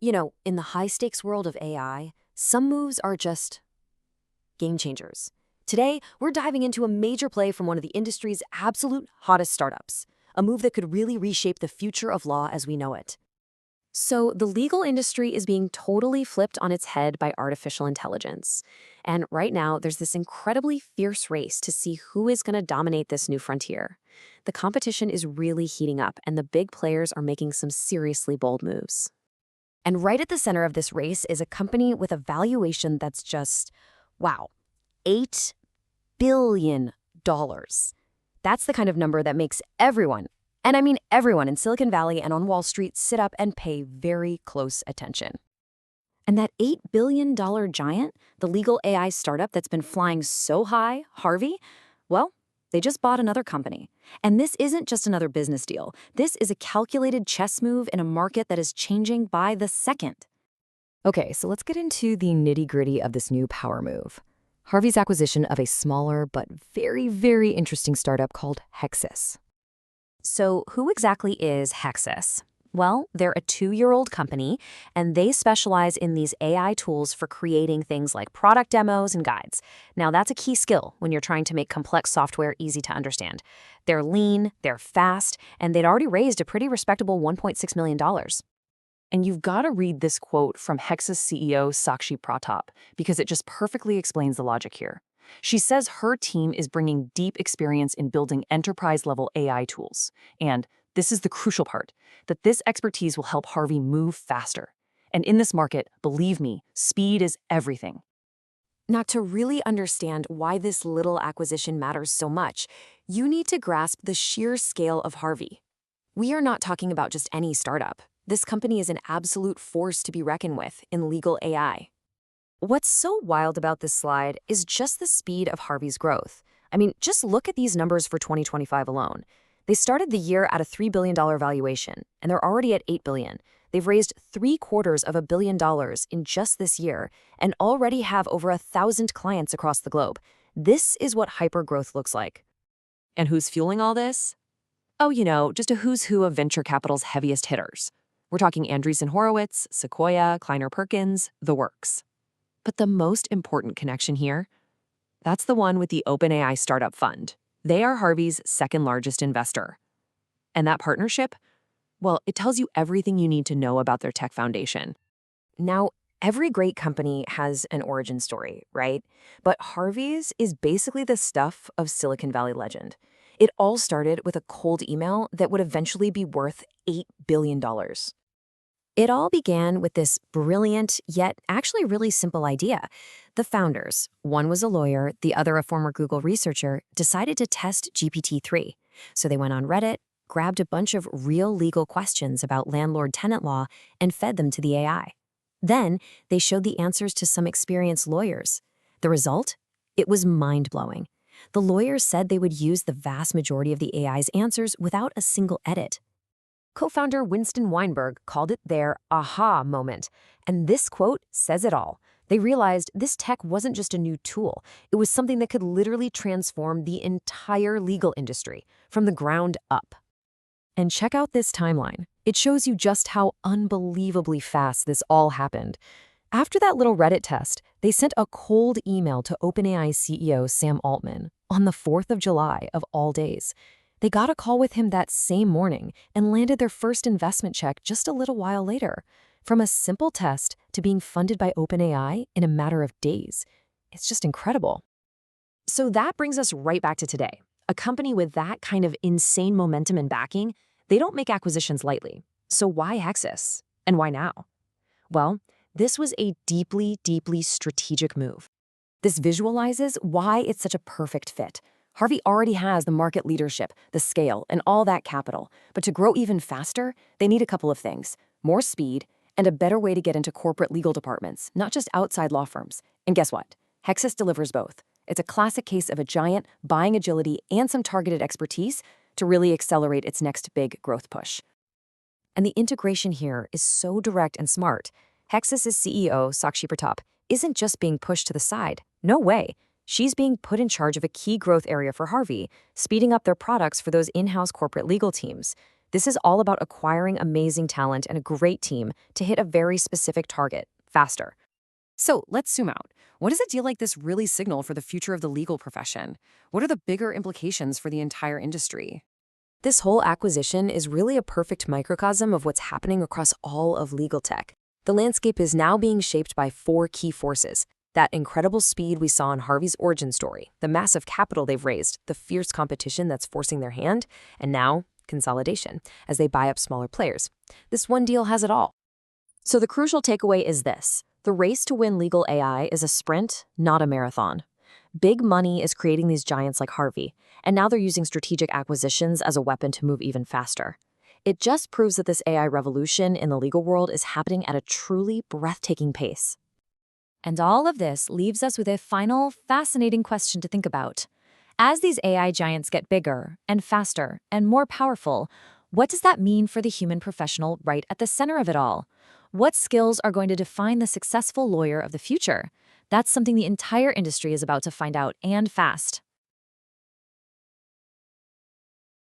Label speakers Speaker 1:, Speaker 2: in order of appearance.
Speaker 1: In the high-stakes world of AI, some moves are just game changers. Today, we're diving into a major play from one of the industry's absolute hottest startups, a move that could really reshape the future of law as we know it. So, the legal industry is being totally flipped on its head by artificial intelligence. And right now, there's this incredibly fierce race to see who is going to dominate this new frontier. The competition is really heating up, and the big players are making some seriously bold moves. And right at the center of this race is a company with a valuation that's just, wow, $8 billion. That's the kind of number that makes everyone, and I mean everyone in Silicon Valley and on Wall Street, sit up and pay very close attention. And that $8 billion giant, the legal AI startup that's been flying so high, Harvey, well, they just bought another company. And this isn't just another business deal. This is a calculated chess move in a market that is changing by the second. Okay, so let's get into the nitty-gritty of this new power move. Harvey's acquisition of a smaller but very, very interesting startup called Hexis. So who exactly is Hexis? Well, they're a 2-year-old company, and they specialize in these AI tools for creating things like product demos and guides. Now, that's a key skill when you're trying to make complex software easy to understand. They're lean, they're fast, and they'd already raised a pretty respectable $1.6 million.
Speaker 2: And you've got to read this quote from Hexis CEO Sakshi Pratap because it just perfectly explains the logic here. She says her team is bringing deep experience in building enterprise-level AI tools. And this is the crucial part, that this expertise will help Harvey move faster. And in this market, believe me, speed is everything.
Speaker 1: Now, to really understand why this little acquisition matters so much, you need to grasp the sheer scale of Harvey. We are not talking about just any startup. This company is an absolute force to be reckoned with in legal AI. What's so wild about this slide is just the speed of Harvey's growth. I mean, just look at these numbers for 2025 alone. They started the year at a $3 billion valuation, and they're already at $8 billion. They've raised $750 million in just this year and already have over 1,000 clients across the globe. This is what hypergrowth looks like.
Speaker 2: And who's fueling all this? Oh, just a who's who of venture capital's heaviest hitters. We're talking Andreessen Horowitz, Sequoia, Kleiner Perkins, the works. But the most important connection here, that's the one with the OpenAI startup fund. They are Harvey's second largest investor. And that partnership, well, it tells you everything you need to know about their tech foundation.
Speaker 1: Now, every great company has an origin story, right? But Harvey's is basically the stuff of Silicon Valley legend. It all started with a cold email that would eventually be worth $8 billion. It all began with this brilliant, yet actually really simple idea. The founders, one was a lawyer, the other a former Google researcher, decided to test GPT-3. So they went on Reddit, grabbed a bunch of real legal questions about landlord-tenant law, and fed them to the AI. Then they showed the answers to some experienced lawyers. The result? It was mind-blowing. The lawyers said they would use the vast majority of the AI's answers without a single edit. Co-founder Winston Weinberg called it their aha moment, and this quote says it all. They realized this tech wasn't just a new tool, it was something that could literally transform the entire legal industry from the ground up. And check out this timeline. It shows you just how unbelievably fast this all happened. After that little Reddit test, they sent a cold email to OpenAI CEO Sam Altman on the 4th of July of all days. They got a call with him that same morning and landed their first investment check just a little while later. From a simple test to being funded by OpenAI in a matter of days. It's just incredible. So that brings us right back to today. A company with that kind of insane momentum and backing, they don't make acquisitions lightly. So why Hexis? And why now? Well, this was a deeply, deeply strategic move. This visualizes why it's such a perfect fit. Harvey already has the market leadership, the scale, and all that capital. But to grow even faster, they need a couple of things: more speed and a better way to get into corporate legal departments, not just outside law firms. And guess what? Hexis delivers both. It's a classic case of a giant buying agility and some targeted expertise to really accelerate its next big growth push. And the integration here is so direct and smart. Hexis' CEO, Sakshi Pratap, isn't just being pushed to the side. No way. She's being put in charge of a key growth area for Harvey, speeding up their products for those in-house corporate legal teams. This is all about acquiring amazing talent and a great team to hit a very specific target faster.
Speaker 2: So let's zoom out. What does a deal like this really signal for the future of the legal profession? What are the bigger implications for the entire industry?
Speaker 1: This whole acquisition is really a perfect microcosm of what's happening across all of legal tech. The landscape is now being shaped by four key forces: that incredible speed we saw in Harvey's origin story, the massive capital they've raised, the fierce competition that's forcing their hand, and now consolidation, as they buy up smaller players. This one deal has it all.
Speaker 2: So the crucial takeaway is this: the race to win legal AI is a sprint, not a marathon. Big money is creating these giants like Harvey, and now they're using strategic acquisitions as a weapon to move even faster. It just proves that this AI revolution in the legal world is happening at a truly breathtaking pace. And all of this leaves us with a final, fascinating question to think about. As these AI giants get bigger and faster and more powerful, what does that mean for the human professional right at the center of it all? What skills are going to define the successful lawyer of the future? That's something the entire industry is about to find out, and fast.